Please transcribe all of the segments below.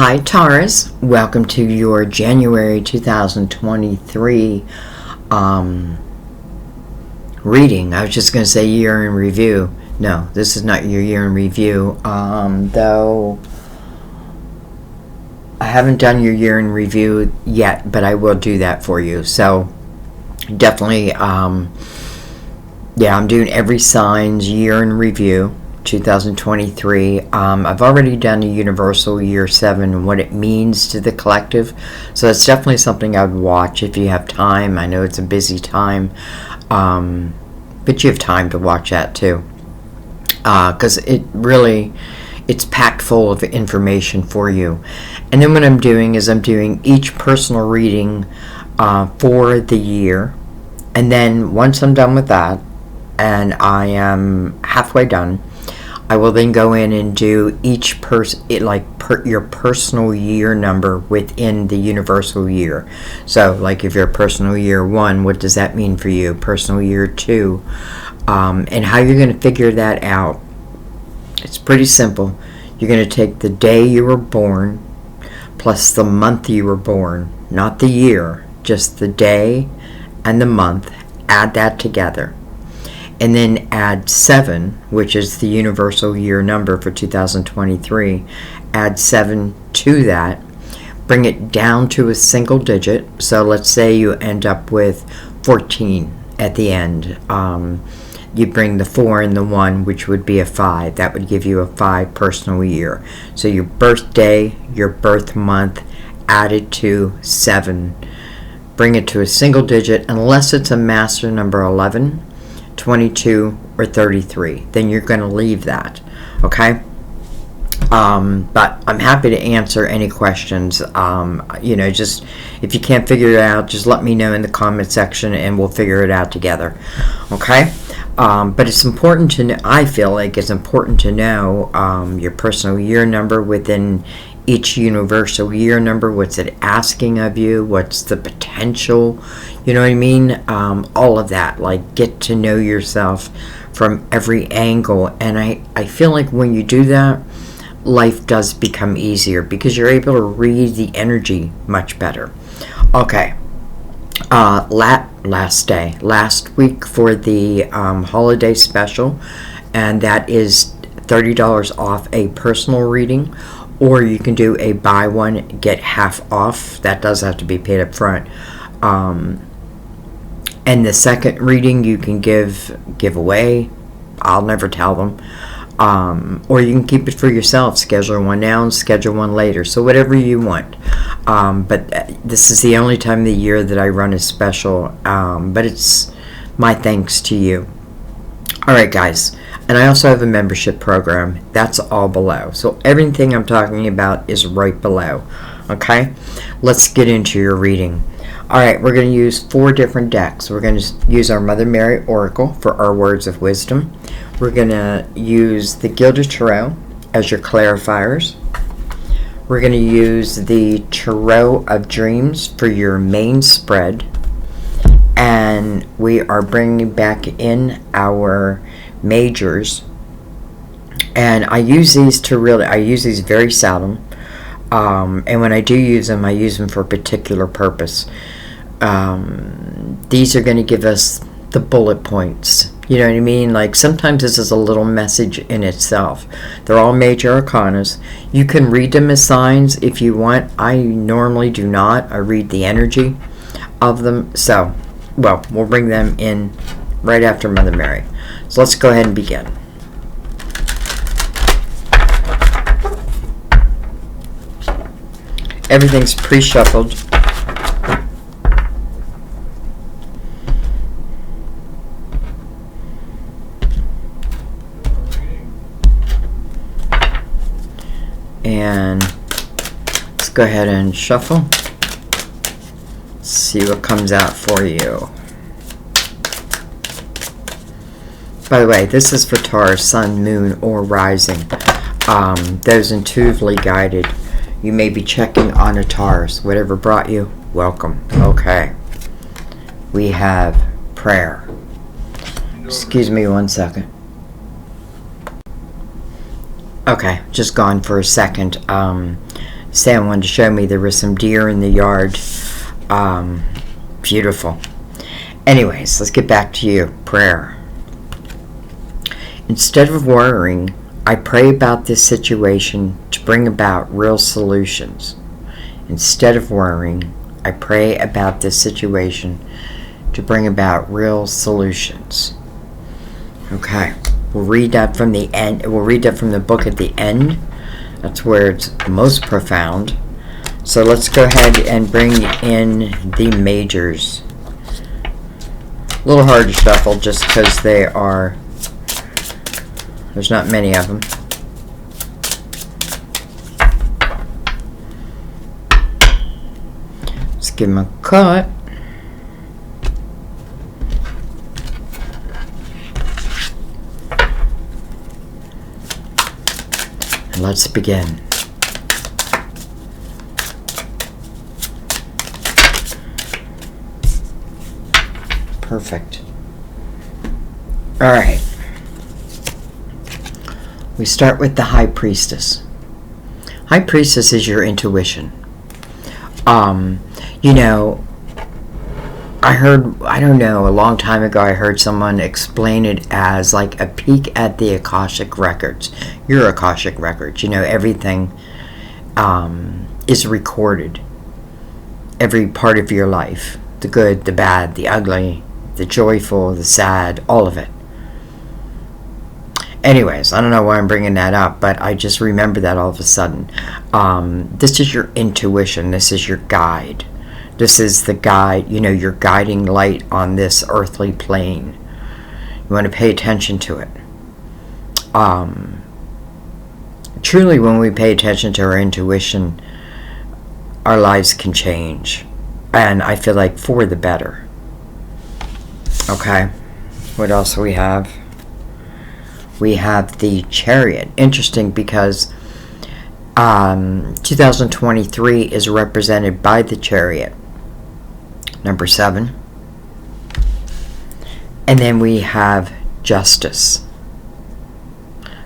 Hi Taurus, welcome to your January 2023 reading. I was just going to say year in review. No, this is not your year in review, though I haven't done your year in review yet, but I will do that for you. So definitely, yeah, I'm doing every sign's year in review 2023. I've already done a universal year 7 and what it means to the collective, so it's definitely something I would watch if you have time. I know it's a busy time, but you have time to watch that too, because it's packed full of information for you. And then what I'm doing is I'm doing each personal reading for the year, and then once I'm done with that and I am halfway done, I will then go in and do each your personal year number within the universal year. So like if you're personal year 1, what does that mean for you? Personal year 2, and how you're going to figure that out. It's pretty simple. You're going to take the day you were born plus the month you were born, not the year, just the day and the month. Add that together. And then add 7, which is the universal year number for 2023. Add 7 to that. Bring it down to a single digit. So let's say you end up with 14 at the end. You bring the 4 and the 1, which would be a 5. That would give you a 5 personal year. So your birthday, your birth month, added to 7. Bring it to a single digit, unless it's a master number 11, 22, or 33. Then you're going to leave that. Okay? But I'm happy to answer any questions. Just if you can't figure it out, just let me know in the comment section and we'll figure it out together. Okay? But it's important to know, I feel like it's important to know your personal year number within each universal year number. What's it asking of you? What's the potential? You know what I mean? All of that. Like, get to know yourself from every angle. And I feel like when you do that, life does become easier because you're able to read the energy much better. Okay. Last week for the holiday special, and that is $30 off a personal reading, or you can do a buy one get half off. That does have to be paid up front. And the second reading you can give away. I'll never tell them. Or you can keep it for yourself. Schedule one now and schedule one later. So whatever you want. But this is the only time of the year that I run a special. But it's my thanks to you. Alright guys. And I also have a membership program. That's all below. So everything I'm talking about is right below. Okay? Let's get into your reading. Alright, we're going to use 4 different decks. We're going to use our Mother Mary Oracle for our words of wisdom. We're going to use the Gilded Tarot as your clarifiers. We're going to use the Tarot of Dreams for your main spread. And we are bringing back in our majors. And I use these very seldom. And when I do use them, I use them for a particular purpose. These are going to give us the bullet points. You know what I mean? Like, sometimes this is a little message in itself. They're all major arcanas. You can read them as signs if you want. I normally do not. I read the energy of them. So, well, we'll bring them in right after Mother Mary. So let's go ahead and begin. Everything's pre-shuffled. And let's go ahead and shuffle. See what comes out for you. By the way, this is for Taurus, Sun, Moon, or Rising. Those intuitively guided. You may be checking on a Taurus. Whatever brought you, welcome. Okay. We have prayer. Excuse me one second. Okay, just gone for a second. Sam wanted to show me there was some deer in the yard. Beautiful. Anyways, let's get back to you. Prayer. Instead of worrying, I pray about this situation to bring about real solutions. Instead of worrying, I pray about this situation to bring about real solutions. Okay, we'll read that from the end. We'll read that from the book at the end. That's where it's most profound. So let's go ahead and bring in the majors. A little hard to shuffle just because there's not many of them. Let's give them a cut. And let's begin. Perfect. All right. We start with the High Priestess. High Priestess is your intuition. You know, I don't know, a long time ago I heard someone explain it as like a peek at the Akashic Records. Your Akashic Records. You know, everything is recorded. Every part of your life. The good, the bad, the ugly, the joyful, the sad, all of it. Anyways, I don't know why I'm bringing that up, but I just remember that all of a sudden. This is your intuition. This is your guide. This is the guide, you know, your guiding light on this earthly plane. You want to pay attention to it. Truly, when we pay attention to our intuition, our lives can change. And I feel like for the better. Okay. What else do we have? We have the Chariot. Interesting because 2023 is represented by the Chariot. Number 7. And then we have Justice.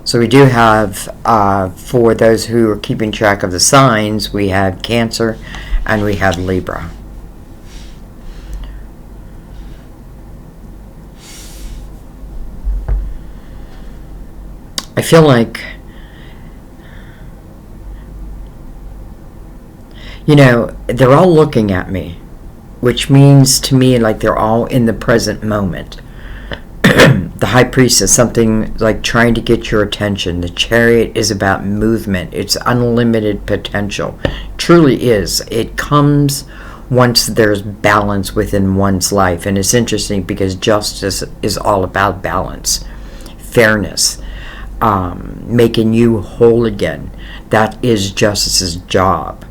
So we do have, for those who are keeping track of the signs, we have Cancer and we have Libra. I feel like, you know, they're all looking at me, which means to me like they're all in the present moment. The High Priestess, something like trying to get your attention. The Chariot is about movement. It's unlimited potential. Truly is. It comes once there's balance within one's life. And it's interesting because justice is all about balance, fairness. Making you whole again. That is justice's job.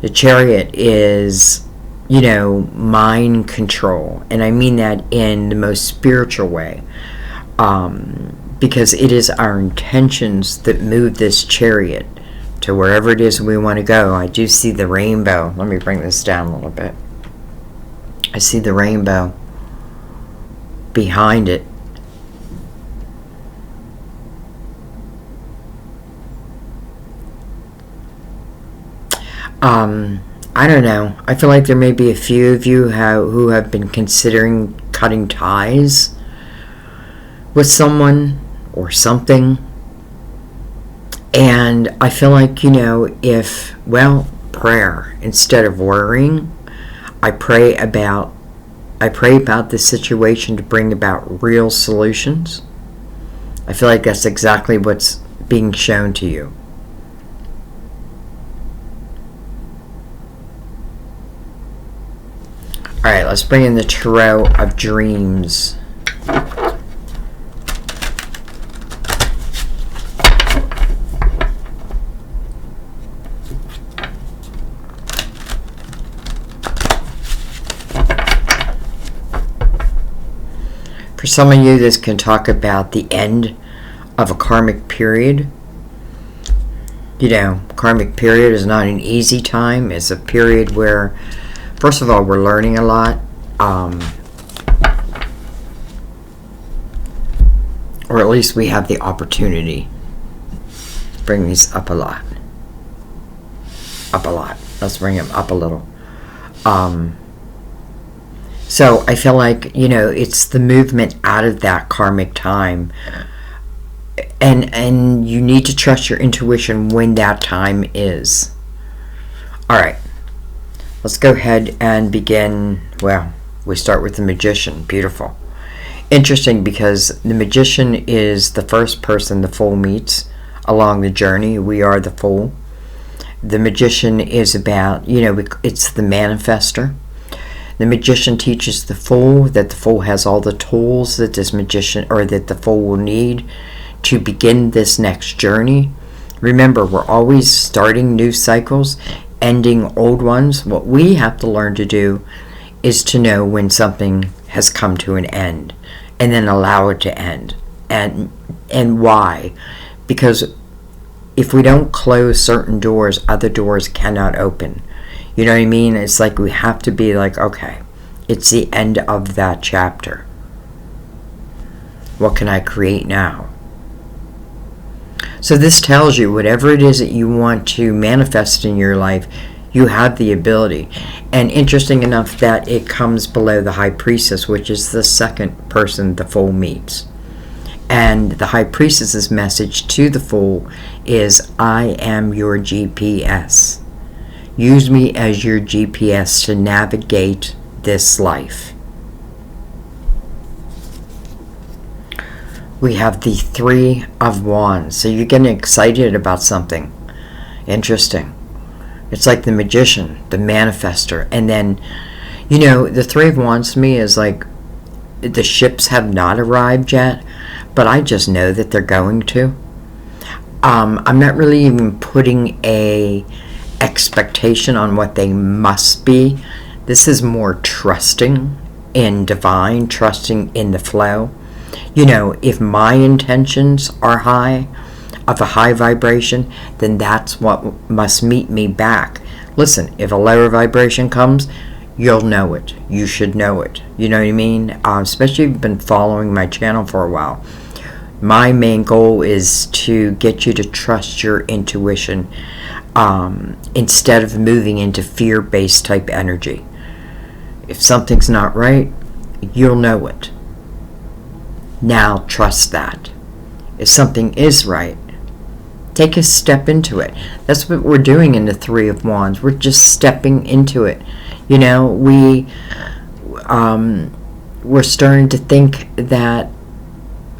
The Chariot is, you know, mind control, and I mean that in the most spiritual way, because it is our intentions that move this chariot to wherever it is we want to go. I do see the rainbow. Let me bring this down a little bit. I see the rainbow behind it. I don't know. I feel like there may be a few of you who have been considering cutting ties with someone or something. And I feel like, you know, prayer. Instead of worrying, I pray about this situation to bring about real solutions. I feel like that's exactly what's being shown to you. Alright, let's bring in the Tarot of Dreams. For some of you, this can talk about the end of a karmic period. You know, karmic period is not an easy time. It's a period where, first of all, we're learning a lot, or at least we have the opportunity to bring these up a lot. up a lot. Let's bring him up a little. So I feel like, it's the movement out of that karmic time. And you need to trust your intuition when that time is. All right. Let's go ahead and begin. Well, we start with the Magician. Beautiful. Interesting, because the Magician is the first person the Fool meets along the journey. We are the Fool. The Magician is about, it's the manifester. The Magician teaches the Fool that the Fool has all the tools that this Magician, or that the Fool will need to begin this next journey. Remember, we're always starting new cycles, ending old ones. What we have to learn to do is to know when something has come to an end, and then allow it to end. And why? Because if we don't close certain doors, other doors cannot open. You know what I mean? It's like we have to be like, okay, it's the end of that chapter. What can I create now? So this tells you whatever it is that you want to manifest in your life, you have the ability. And interesting enough that it comes below the High Priestess, which is the second person the Fool meets. And the High Priestess's message to the Fool is, I am your GPS. Use me as your GPS to navigate this life. We have the Three of Wands. So you're getting excited about something. Interesting. It's like the Magician, the manifester. And then, the Three of Wands to me is like the ships have not arrived yet, but I just know that they're going to. I'm not really even putting a expectation on what they must be. This is more trusting in divine, trusting in the flow. If my intentions are high, of a high vibration, then that's what must meet me back. Listen, if a lower vibration comes, you'll know it. You should know it. You know what I mean? Especially if you've been following my channel for a while. My main goal is to get you to trust your intuition instead of moving into fear-based type energy. If something's not right, you'll know it. Now trust that. If something is right, take a step into it. That's what we're doing in the Three of Wands. We're just stepping into it. We're starting to think that,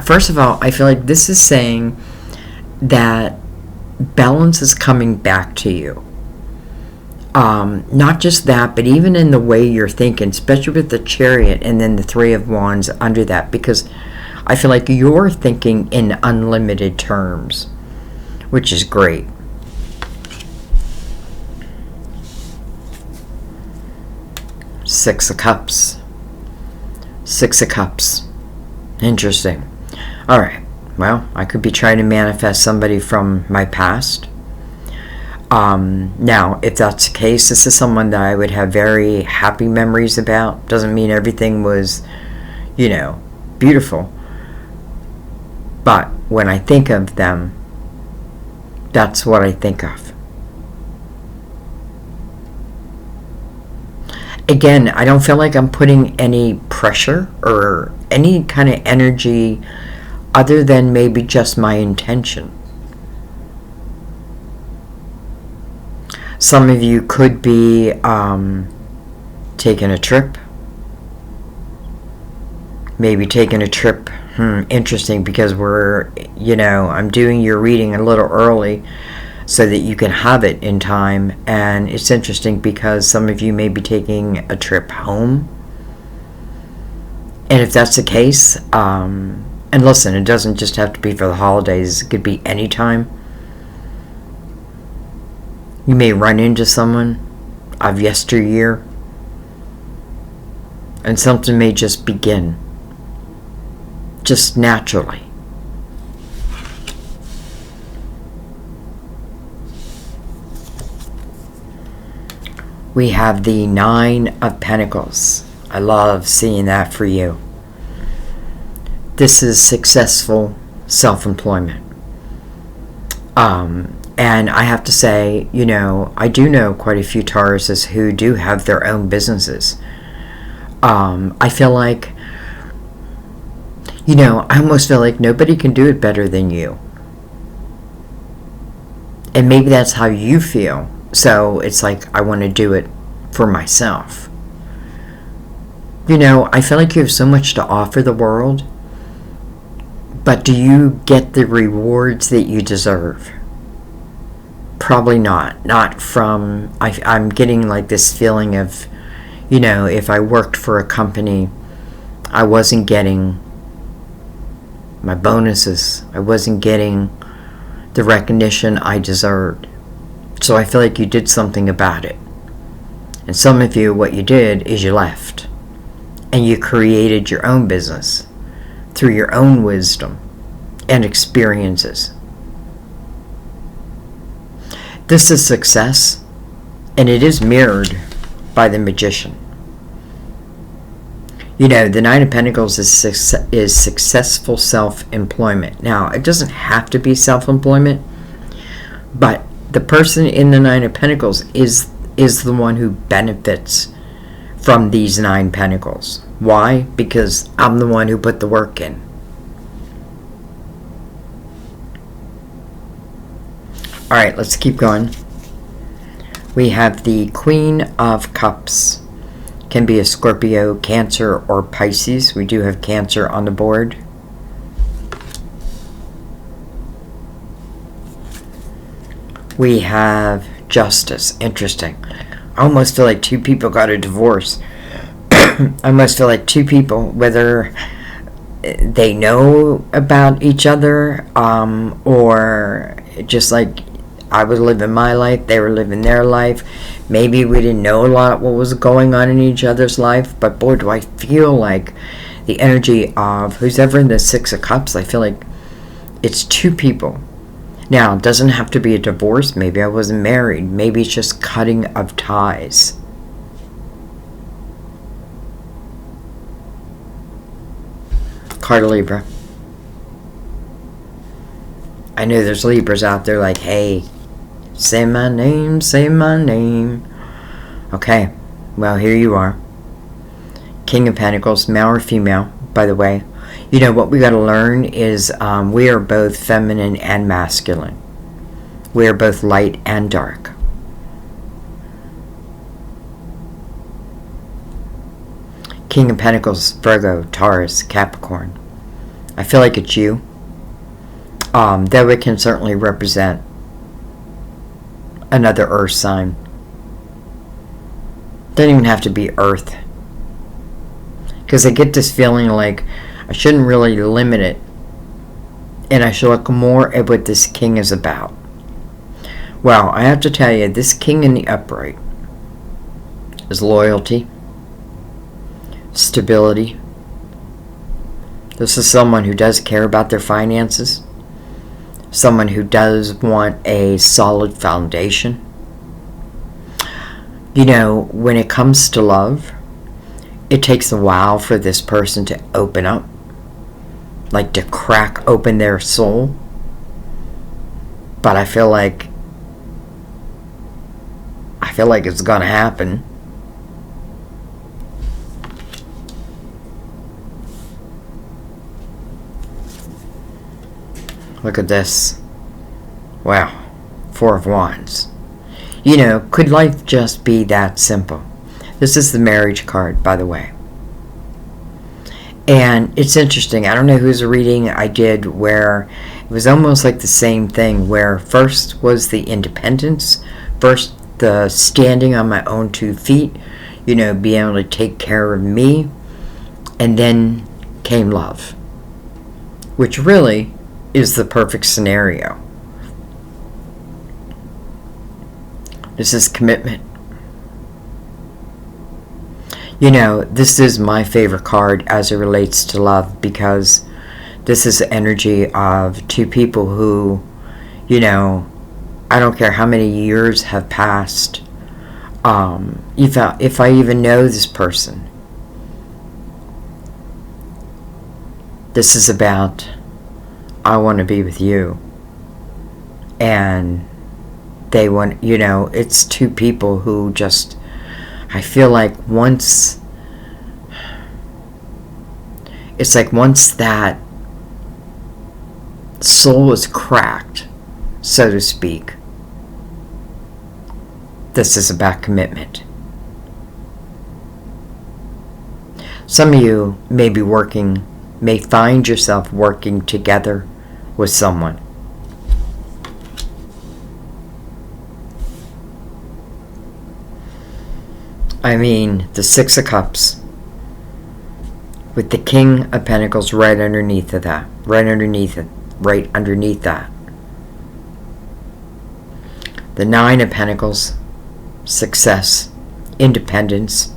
first of all, I feel like this is saying that balance is coming back to you. Not just that, but even in the way you're thinking, especially with the Chariot and then the Three of Wands under that, because I feel like you're thinking in unlimited terms, which is great. Six of Cups. Six of Cups. Interesting. All right. Well, I could be trying to manifest somebody from my past. Now, if that's the case, this is someone that I would have very happy memories about. Doesn't mean everything was, beautiful. But when I think of them, that's what I think of. Again, I don't feel like I'm putting any pressure or any kind of energy other than maybe just my intention. Some of you could be taking a trip. Maybe taking a trip. Interesting, because I'm doing your reading a little early so that you can have it in time. And it's interesting because some of you may be taking a trip home. And if that's the case, and listen, it doesn't just have to be for the holidays. It could be any time. You may run into someone of yesteryear, and something may just begin. Just naturally. We have the Nine of Pentacles. I love seeing that for you. This is successful self-employment. And I have to say, I do know quite a few Tauruses who do have their own businesses. I feel like, I almost feel like nobody can do it better than you. And maybe that's how you feel. So it's like, I want to do it for myself. I feel like you have so much to offer the world. But do you get the rewards that you deserve? Probably not. Not from, I'm getting like this feeling of, if I worked for a company, I wasn't getting my bonuses. I wasn't getting the recognition I deserved. So I feel like you did something about it. And some of you, what you did is you left. And you created your own business through your own wisdom and experiences. This is success, and it is mirrored by the Magician. The Nine of Pentacles is successful self-employment. Now, it doesn't have to be self-employment, but the person in the Nine of Pentacles is the one who benefits from these 9 Pentacles. Why? Because I'm the one who put the work in. Alright, let's keep going. We have the Queen of Cups. Can be a Scorpio, Cancer, or Pisces. We do have Cancer on the board. We have Justice. Interesting. I almost feel like 2 people got a divorce. I almost feel like 2 people, whether they know about each other, or just like I was living my life, they were living their life. Maybe we didn't know a lot what was going on in each other's life, but boy, do I feel like the energy of who's ever in the 6 of Cups, I feel like it's 2 people. Now, it doesn't have to be a divorce. Maybe I wasn't married. Maybe it's just cutting of ties. Card of Libra. I know there's Libras out there like, hey, say my name, say my name. Okay, well, here you are. King of Pentacles, male or female, by the way. What we got to learn is we are both feminine and masculine. We are both light and dark. King of Pentacles, Virgo, Taurus, Capricorn. I feel like it's you. Though it can certainly represent another earth sign. Doesn't even have to be earth. Because I get this feeling like I shouldn't really limit it. And I should look more at what this king is about. Well, I have to tell you, this king in the upright is loyalty, stability. This is someone who does care about their finances. Someone who does want a solid foundation. When it comes to love, it takes a while for this person to open up. Like to crack open their soul. But I feel like it's gonna happen. Look at this. Wow. 4 of Wands. Could life just be that simple? This is the marriage card, by the way. And it's interesting. I don't know whose reading I did where it was almost like the same thing, where first was the independence, first the standing on my own 2 feet, being able to take care of me, and then came love, which really is the perfect scenario. This is commitment. This is my favorite card as it relates to love, because this is the energy of 2 people who, I don't care how many years have passed. If I even know this person, this is about, I want to be with you. And they want, it's two people who just, I feel like once that soul is cracked, so to speak, this is about commitment. Some of you may find yourself working together with someone. I mean, the Six of Cups with the King of Pentacles right underneath that. The Nine of Pentacles, success, independence,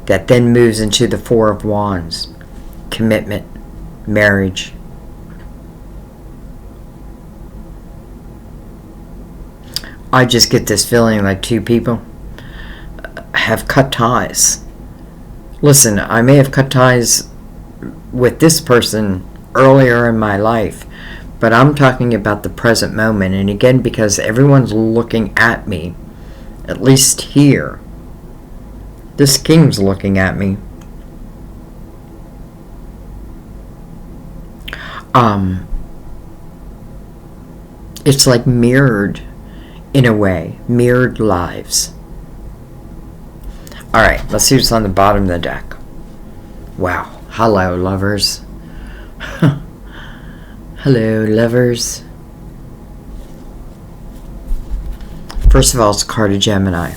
that then moves into the Four of Wands, commitment, marriage. I just get this feeling like two people have cut ties. Listen, I may have cut ties with this person earlier in my life, but I'm talking about the present moment. And again, because everyone's looking at me, at least here, this king's looking at me. It's like mirrored, in a way, mirrored lives. All right, let's see what's on the bottom of the deck. Wow. Hello, lovers. Hello, lovers. First of all, it's a card of Gemini.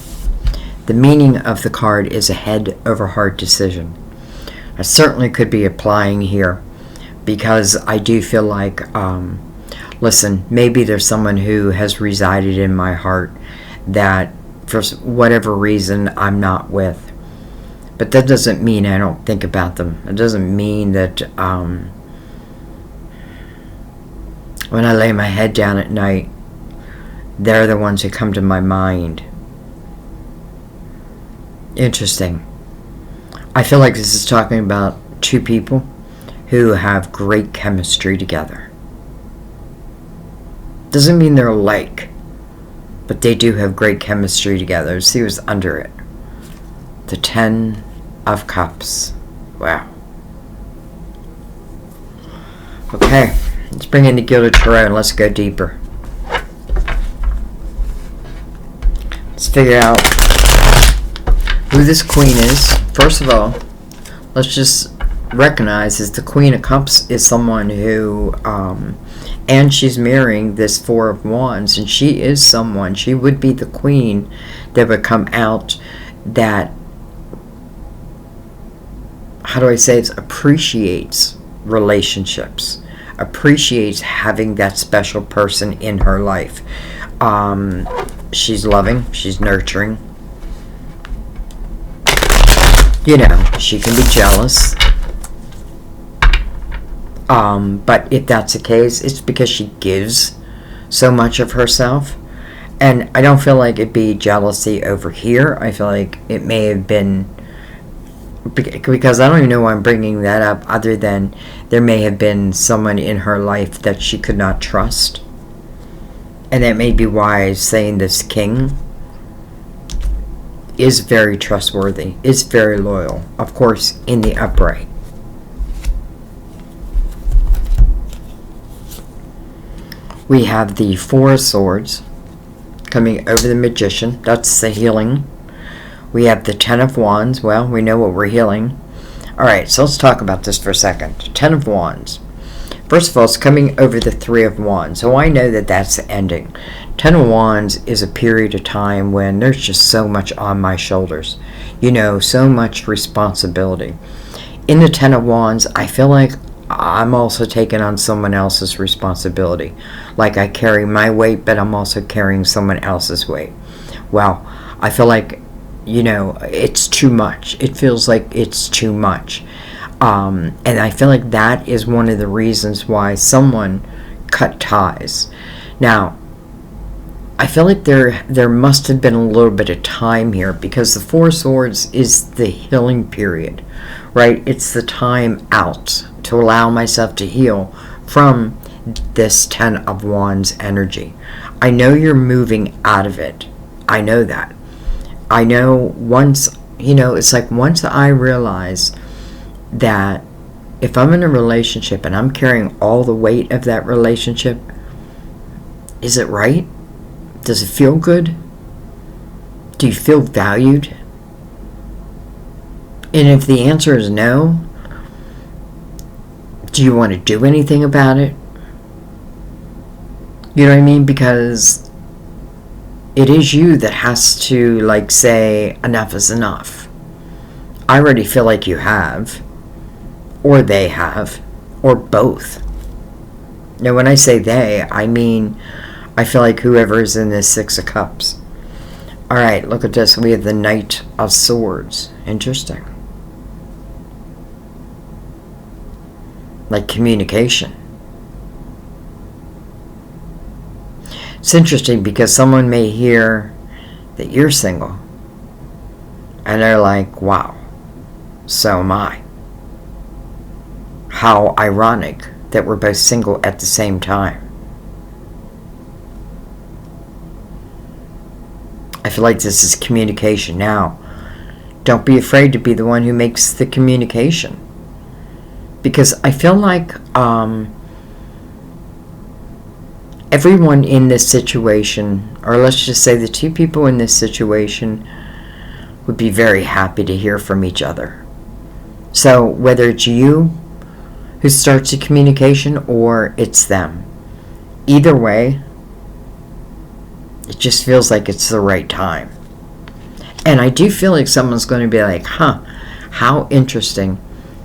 The meaning of the card is a head over heart decision. I certainly could be applying here because I do feel like, listen, maybe there's someone who has resided in my heart that for whatever reason I'm not with. But that doesn't mean I don't think about them. It doesn't mean that when I lay my head down at night, they're the ones who come to my mind. Interesting. I feel like this is talking about two people who have great chemistry together. Doesn't mean they're alike, but they do have great chemistry together. See what's under it. The Ten of Cups. Wow. Okay, let's bring in the Gilded Tarot and let's go deeper. Let's figure out who this Queen is. First of all, let's just recognize is the Queen of Cups is someone who, and she's mirroring this Four of Wands, and she is someone, she would be the queen that would come out that, how do I say it, appreciates relationships, appreciates having that special person in her life. She's loving, she's nurturing. She can be jealous. But if that's the case, it's because she gives so much of herself. And I don't feel like it'd be jealousy over here. I feel like it may have been, because I don't even know why I'm bringing that up, other than there may have been someone in her life that she could not trust. And that may be why I'm saying this king is very trustworthy, is very loyal. Of course, in the upright. We have the Four of Swords coming over the Magician. That's the healing. We have the Ten of Wands. Well, we know what we're healing. Alright, so let's talk about this for a second. Ten of Wands. First of all, it's coming over the Three of Wands. So I know that that's the ending. Ten of Wands is a period of time when there's just so much on my shoulders. So much responsibility. In the Ten of Wands, I feel like I'm also taking on someone else's responsibility. Like I carry my weight, but I'm also carrying someone else's weight. Well, I feel like, it's too much. It feels like it's too much. And I feel like that is one of the reasons why someone cut ties. Now, I feel like there must have been a little bit of time here, because the Four of Swords is the healing period, right? It's the time out to allow myself to heal from this Ten of Wands energy. I know you're moving out of it. I know that. I know once, it's like once I realize that if I'm in a relationship and I'm carrying all the weight of that relationship, is it right? Does it feel good? Do you feel valued? And if the answer is no, do you want to do anything about it? You know what I mean? Because it is you that has to, like, say enough is enough. I already feel like you have, or they have, or both. Now, when I say they, I mean, I feel like whoever is in this Six of Cups. All right, look at this. We have the Knight of Swords. Interesting. Like communication. It's interesting because someone may hear that you're single and they're like, wow, so am I. How ironic that we're both single at the same time. I feel like this is communication. Now, don't be afraid to be the one who makes the communication. Because I feel like everyone in this situation, or let's just say the two people in this situation, would be very happy to hear from each other. So whether it's you who starts the communication or it's them, either way, it just feels like it's the right time. And I do feel like someone's going to be like, how interesting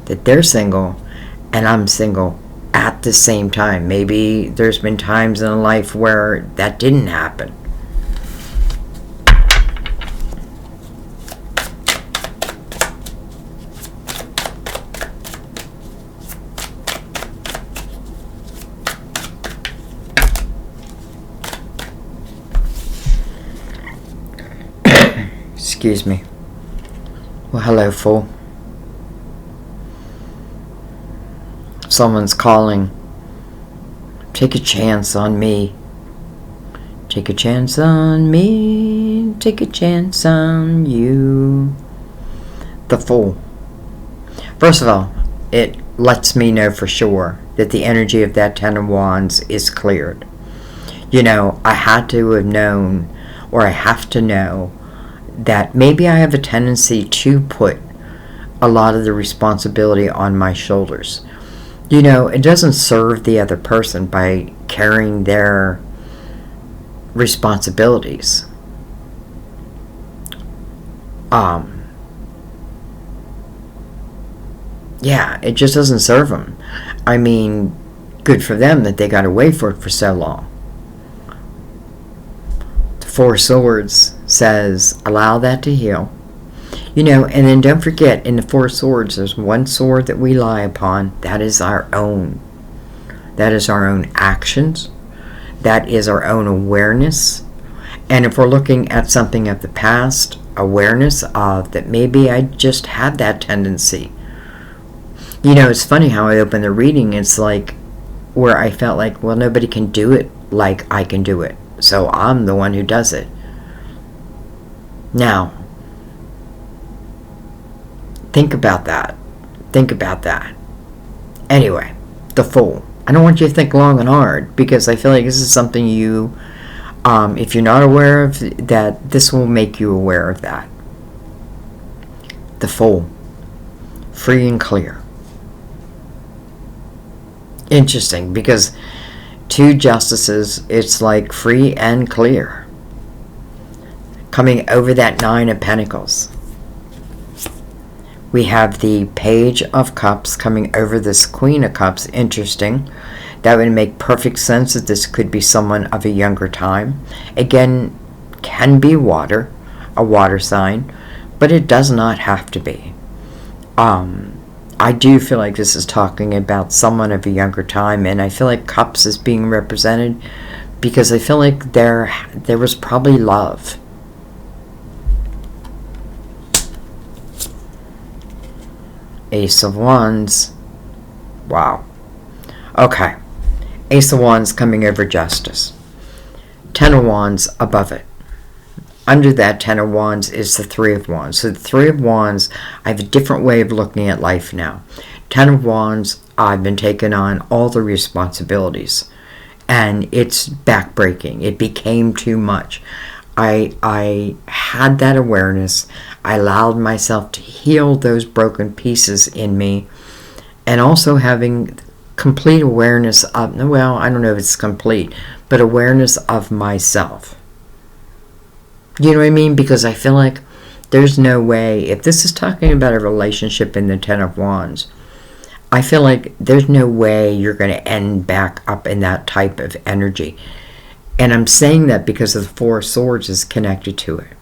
that they're single and I'm single at the same time. Maybe there's been times in life where that didn't happen. Excuse me. Well, hello, Fool. Someone's calling. Take a chance on me. Take a chance on me. Take a chance on you. The Fool. First of all, it lets me know for sure that the energy of that Ten of Wands is cleared. I had to have known, or I have to know, that maybe I have a tendency to put a lot of the responsibility on my shoulders. It doesn't serve the other person by carrying their responsibilities. Yeah, it just doesn't serve them. I mean, good for them that they got away for it for so long. The Four of Swords says, allow that to heal. And then don't forget, in the Four of Swords, there's one sword that we lie upon. That is our own. That is our own actions. That is our own awareness. And if we're looking at something of the past, awareness of that maybe I just had that tendency. It's funny how I open the reading. It's like where I felt like, well, nobody can do it like I can do it. So I'm the one who does it. Now, think about that. Think about that. Anyway, the Fool. I don't want you to think long and hard, because I feel like this is something you, if you're not aware of that, this will make you aware of that. The Fool. Free and clear. Interesting, because two justices, it's like free and clear. Coming over that Nine of Pentacles. We have the Page of Cups coming over this Queen of Cups. Interesting. That would make perfect sense that this could be someone of a younger time. Again, can be water, a water sign, but it does not have to be. I do feel like this is talking about someone of a younger time, and I feel like Cups is being represented because I feel like there was probably love. Ace of Wands. Wow. Okay. Ace of Wands coming over Justice. Ten of Wands above it. Under that Ten of Wands is the Three of Wands. So the Three of Wands, I have a different way of looking at life now. Ten of Wands, I've been taking on all the responsibilities. And it's backbreaking. It became too much. I had that awareness. I allowed myself to heal those broken pieces in me. And also having complete awareness of, well, I don't know if it's complete, but awareness of myself. You know what I mean? Because I feel like there's no way, if this is talking about a relationship in the Ten of Wands, I feel like there's no way you're going to end back up in that type of energy. And I'm saying that because the Four of Swords is connected to it.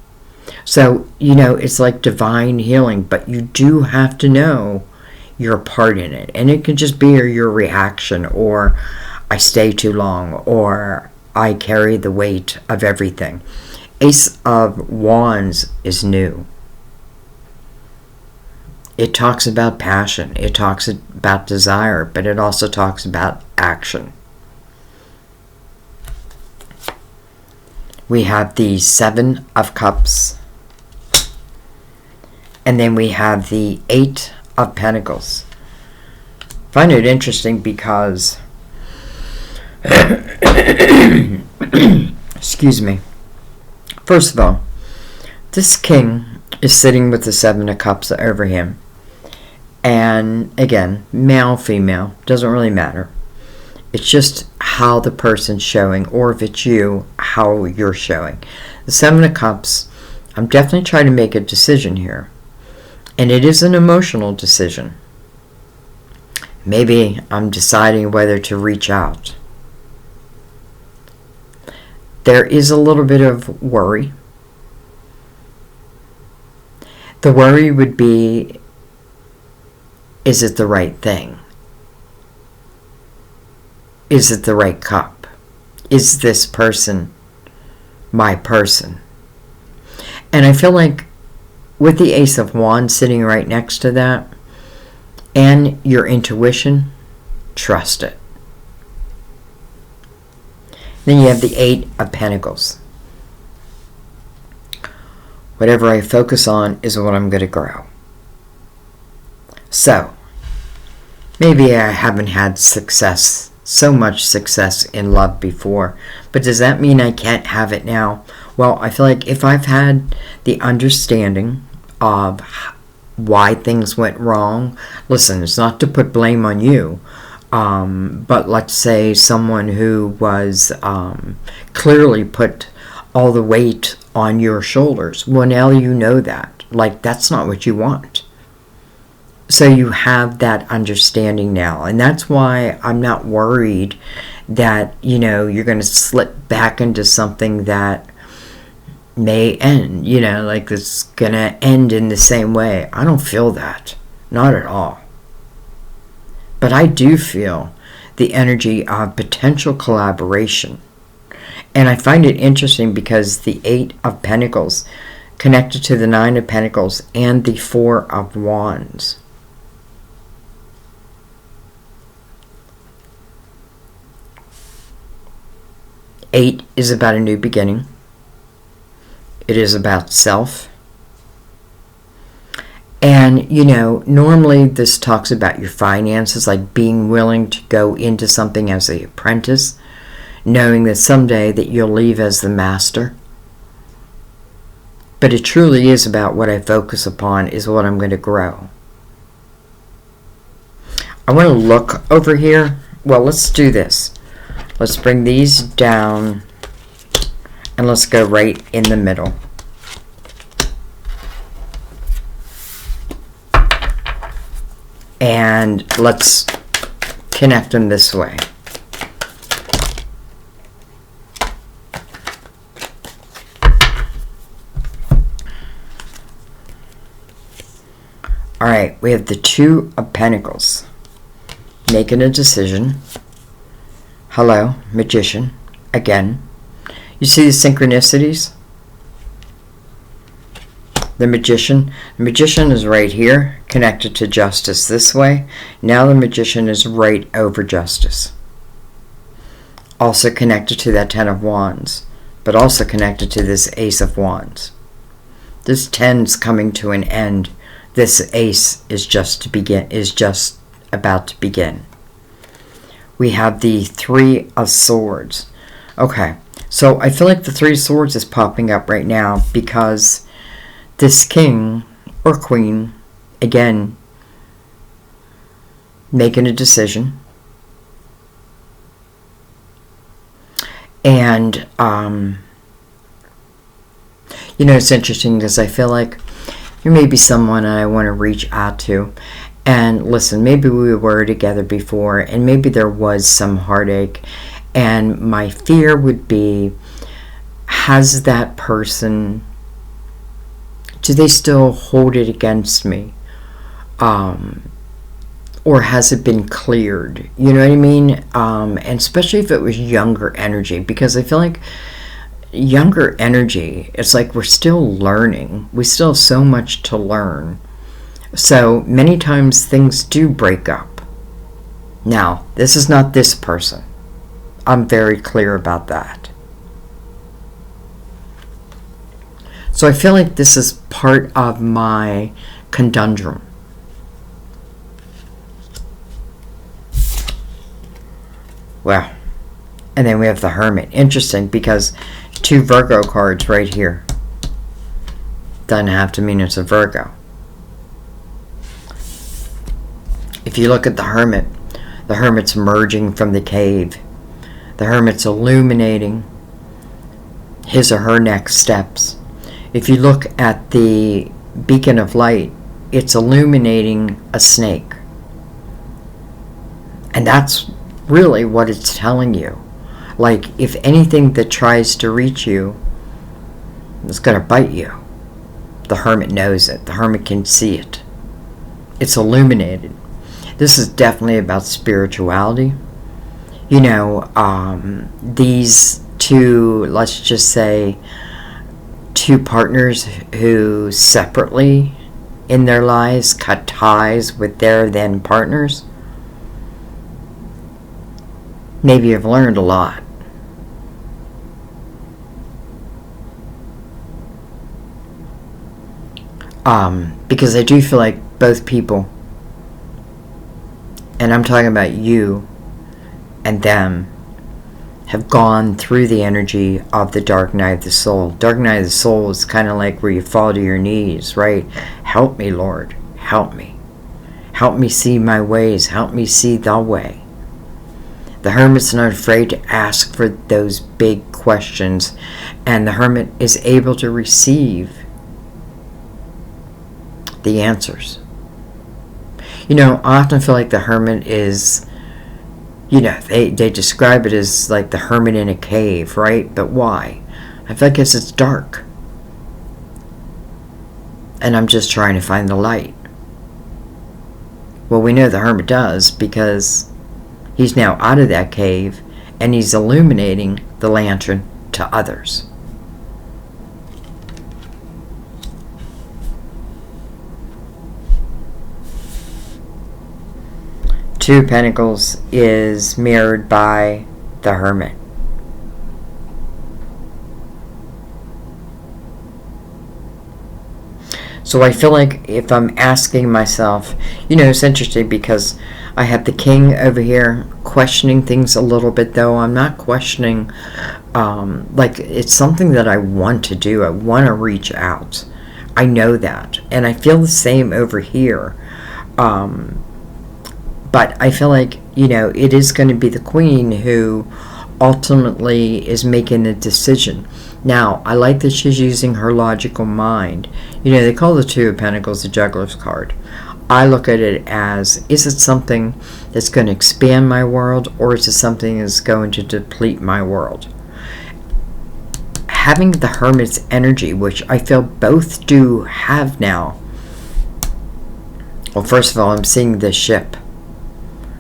So, it's like divine healing, but you do have to know your part in it. And it can just be your reaction, or I stay too long, or I carry the weight of everything. Ace of Wands is new. It talks about passion. It talks about desire, but it also talks about action. We have the Seven of Cups. And then we have the Eight of Pentacles. I find it interesting because excuse me. First of all, this king is sitting with the Seven of Cups over him. And again, male, female, doesn't really matter. It's just how the person's showing, or if it's you, how you're showing. The Seven of Cups, I'm definitely trying to make a decision here. And it is an emotional decision. Maybe I'm deciding whether to reach out. There is a little bit of worry. The worry would be, is it the right thing? Is it the right cup? Is this person my person? And I feel like with the Ace of Wands sitting right next to that, and your intuition, trust it. Then you have the Eight of Pentacles. Whatever I focus on is what I'm going to grow. So, maybe I haven't had success, so much success in love before, but does that mean I can't have it now? Well, I feel like if I've had the understanding of why things went wrong, listen, it's not to put blame on you, but let's say someone who was clearly put all the weight on your shoulders. Well, now you know that. Like, that's not what you want. So you have that understanding now. And that's why I'm not worried that, you're going to slip back into something that may end, like it's going to end in the same way. I don't feel that. Not at all. But I do feel the energy of potential collaboration. And I find it interesting because the Eight of Pentacles connected to the Nine of Pentacles and the Four of Wands. Eight is about a new beginning. It is about self. And, normally this talks about your finances, like being willing to go into something as an apprentice, knowing that someday that you'll leave as the master. But it truly is about what I focus upon is what I'm going to grow. I want to look over here. Well, let's do this. Let's bring these down and let's go right in the middle. And let's connect them this way. All right, we have the Two of Pentacles. Making a decision. Hello, Magician. Again. You see the synchronicities? The Magician. The Magician is right here, connected to Justice this way. Now the Magician is right over Justice. Also connected to that Ten of Wands. but also connected to this Ace of Wands. This 10's coming to an end. This Ace is just about to begin. We have the Three of Swords. Okay, so I feel like the Three of Swords is popping up right now because this king or queen, again, making a decision. And, it's interesting because I feel like there may be someone I want to reach out to. And listen, maybe we were together before, and maybe there was some heartache. And my fear would be, has that person, do they still hold it against me? Or has it been cleared? You know what I mean? And especially if it was younger energy, because I feel like younger energy, it's like we're still learning. We still have so much to learn. So many times things do break up. Now, this is not this person. I'm very clear about that. So I feel like this is part of my conundrum. Wow. And then we have the Hermit. Interesting, because 2 Virgo cards right here. Doesn't have to mean it's a Virgo. If you look at the Hermit's emerging from the cave. The Hermit's illuminating his or her next steps. If you look at the beacon of light, it's illuminating a snake. And that's really what it's telling you. Like, if anything that tries to reach you is going to bite you, the Hermit knows it. The Hermit can see it. It's illuminated. This is definitely about spirituality. These two, let's just say, 2 partners who separately in their lives cut ties with their then partners, maybe have learned a lot. Because I do feel like both people, and I'm talking about you and them, have gone through the energy of the dark night of the soul. Dark night of the soul is kind of like where you fall to your knees, right? Help me, Lord. Help me. Help me see my ways. Help me see the way. The Hermit's not afraid to ask for those big questions, and the Hermit is able to receive the answers. I often feel like the Hermit is, they describe it as like the hermit in a cave, right? But why? I feel like it's dark. And I'm just trying to find the light. Well, we know the Hermit does, because he's now out of that cave and he's illuminating the lantern to others. Two of Pentacles is mirrored by the Hermit. So I feel like if I'm asking myself, it's interesting because I have the King over here questioning things a little bit, though. I'm not questioning, like it's something that I want to do. I want to reach out. I know that. And I feel the same over here. But I feel like, it is going to be the Queen who ultimately is making the decision. Now, I like that she's using her logical mind. They call the Two of Pentacles the Juggler's card. I look at it as, is it something that's going to expand my world, or is it something that's going to deplete my world? Having the Hermit's energy, which I feel both do have now. Well, first of all, I'm seeing this ship.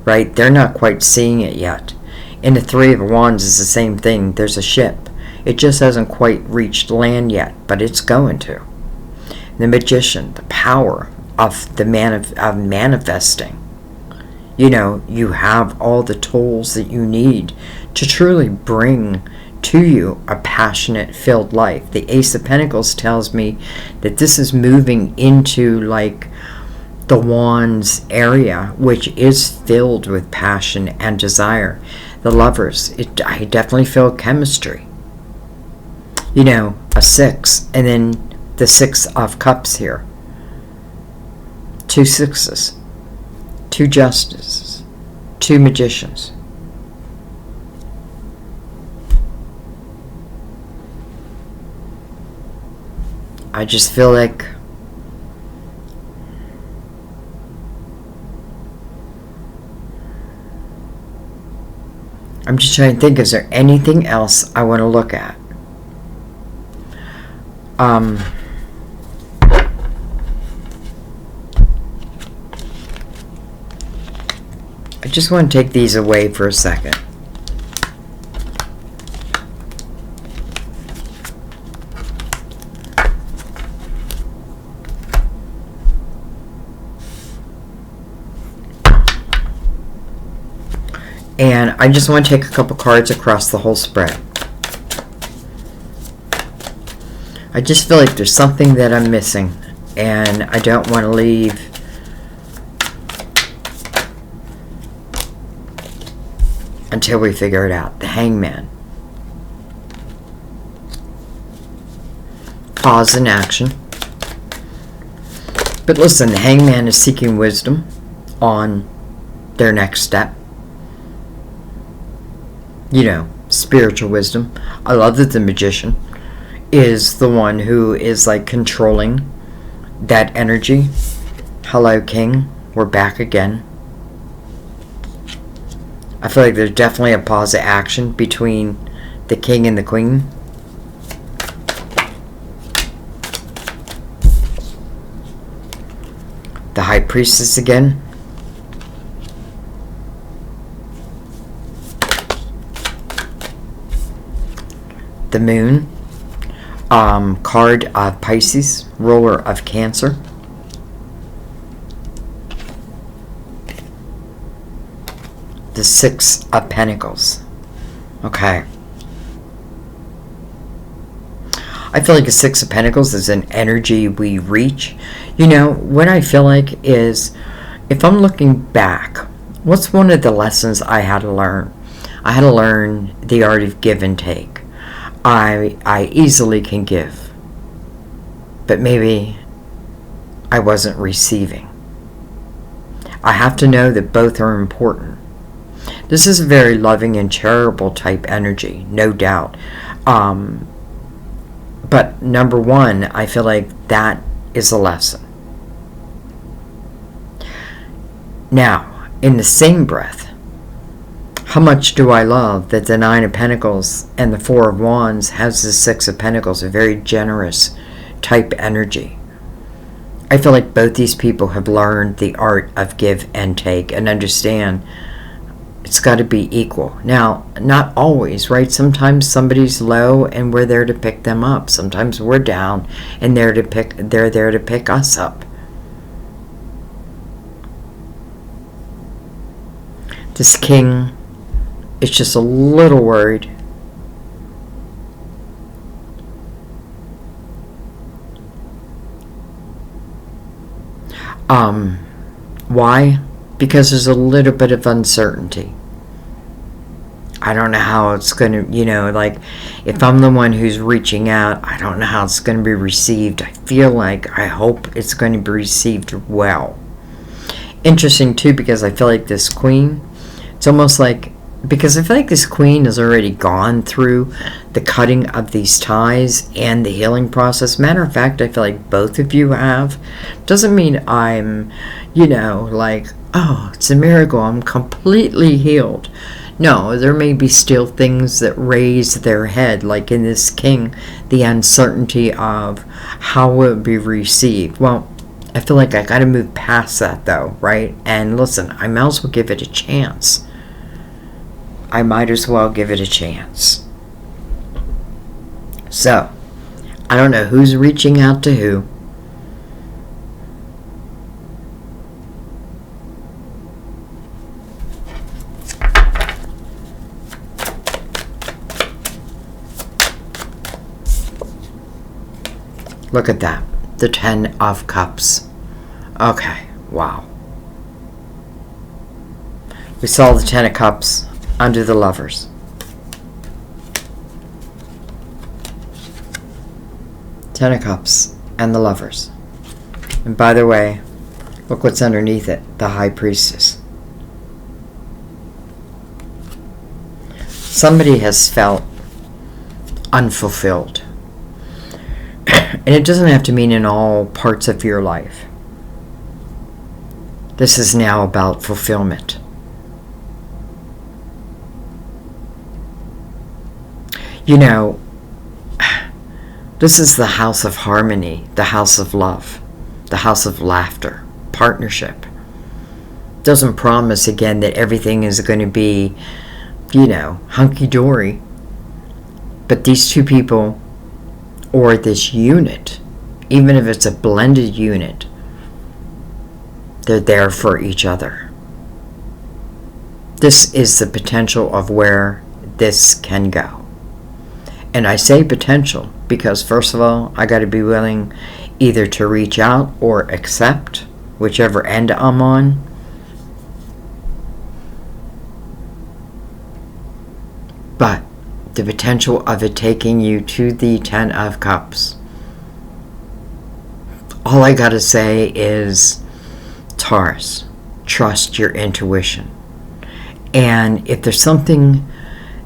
Right? They're not quite seeing it yet. In the Three of Wands is the same thing. There's a ship. It just hasn't quite reached land yet, but it's going to. The Magician, the power of the of manifesting. You have all the tools that you need to truly bring to you a passionate filled life. The Ace of Pentacles tells me that this is moving into like the Wands area, which is filled with passion and desire. The Lovers, I definitely feel chemistry. You know, a 6, and then the 6 of Cups here. 2 sixes, 2 justices, 2 magicians. I just feel like I'm just trying to think, is there anything else I want to look at? I just want to take these away for a second. And I just want to take a couple cards across the whole spread. I just feel like there's something that I'm missing, and I don't want to leave until we figure it out. The Hangman. Pause in action. But listen, the Hangman is seeking wisdom on their next step. You know, spiritual wisdom. I love that the Magician is the one who is like controlling that energy. Hello, King. We're back again. I feel like there's definitely a pause of action between the King and the Queen. The High Priestess again. The Moon, card of Pisces, ruler of Cancer. The Six of Pentacles. Okay. I feel like the Six of Pentacles is an energy we reach. You know, what I feel like is, if I'm looking back, what's one of the lessons I had to learn? I had to learn the art of give and take. I easily can give, but maybe I wasn't receiving. I have to know that both are important. This is a very loving and charitable type energy, no doubt. But number one, I feel like that is a lesson. Now, in the same breath, how much do I love that the Nine of Pentacles and the Four of Wands has the Six of Pentacles, a very generous type energy. I feel like both these people have learned the art of give and take and understand it's got to be equal. Now, not always, right? Sometimes somebody's low and we're there to pick them up. Sometimes we're down and they're there to pick us up. This King is just a little worried. Why? Because there's a little bit of uncertainty. I don't know how it's going to, you know, like, if I'm the one who's reaching out, I don't know how it's going to be received. I hope it's going to be received well. Interesting, too, because I feel like this Queen, it's almost like, because I feel like this Queen has already gone through the cutting of these ties and the healing process. Matter of fact, I feel like both of you have. Doesn't mean I'm, you know, like, oh, it's a miracle, I'm completely healed. No, there may be still things that raise their head, like in this King, the uncertainty of how will it be received. Well, I feel like I got to move past that, though, right? And listen, I might as well give it a chance. I might as well give it a chance. So, I don't know who's reaching out to who. Look at that. The 10 of Cups. Okay. Wow. We saw the 10 of Cups under the Lovers. Ten of Cups and the Lovers. And by the way, look what's underneath it. The High Priestess. Somebody has felt unfulfilled. And it doesn't have to mean in all parts of your life. This is now about fulfillment. You know, this is the house of harmony, the house of love, the house of laughter, partnership. Doesn't promise, again, that everything is going to be, hunky-dory. But these two people, or this unit, even if it's a blended unit, they're there for each other. This is the potential of where this can go. And I say potential because, first of all, I got to be willing either to reach out or accept whichever end I'm on. But the potential of it taking you to the 10 of Cups. All I got to say is, Taurus, trust your intuition. And if there's something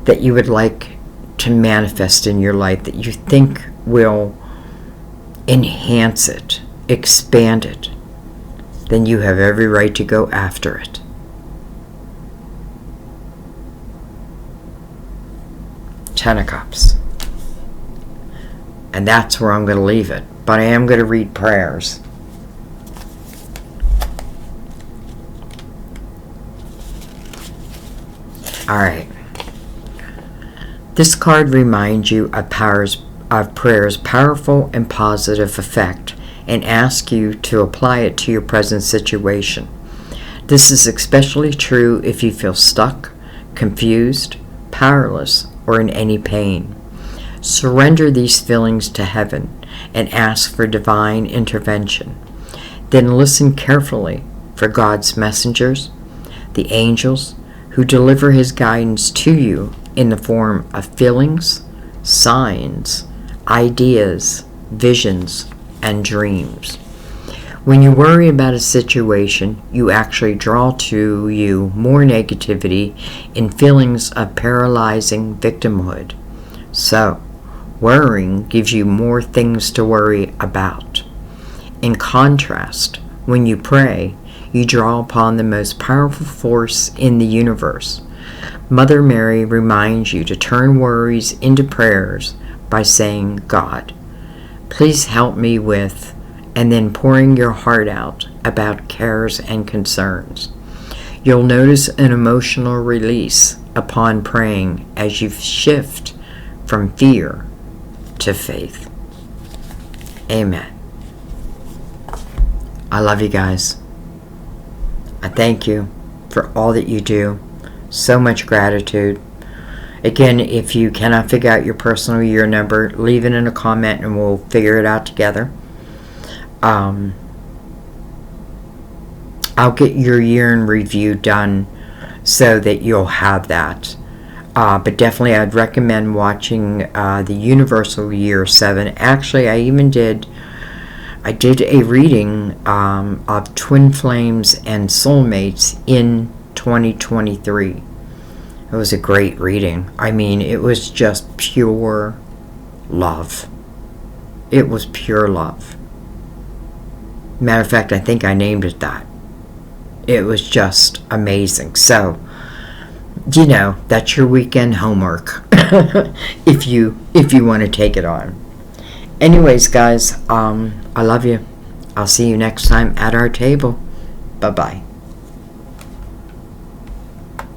that you would like to manifest in your life that you think will enhance it, expand it, then you have every right to go after it. Ten of Cups. And that's where I'm going to leave it. But I am going to read prayers. Alright. This card reminds you of prayer's powerful and positive effect and asks you to apply it to your present situation. This is especially true if you feel stuck, confused, powerless, or in any pain. Surrender these feelings to heaven and ask for divine intervention. Then listen carefully for God's messengers, the angels, who deliver his guidance to you in the form of feelings, signs, ideas, visions, and dreams. When you worry about a situation, you actually draw to you more negativity in feelings of paralyzing victimhood. So, worrying gives you more things to worry about. In contrast, when you pray, you draw upon the most powerful force in the universe. Mother Mary reminds you to turn worries into prayers by saying, God, please help me with, and then pouring your heart out about cares and concerns. You'll notice an emotional release upon praying as you shift from fear to faith. Amen. I love you guys. I thank you for all that you do. So much gratitude. Again, if you cannot figure out your personal year number, leave it in a comment and we'll figure it out together. I'll get your year in review done so that you'll have that. But definitely I'd recommend watching the Universal Year 7. Actually, I did a reading of Twin Flames and Soulmates in 2023. It was a great reading. I mean, it was just pure love. It was pure love. Matter of fact, I think I named it that. It was just amazing. So, that's your weekend homework if you want to take it on. Anyways, guys, I love you. I'll see you next time at our table. Bye-bye.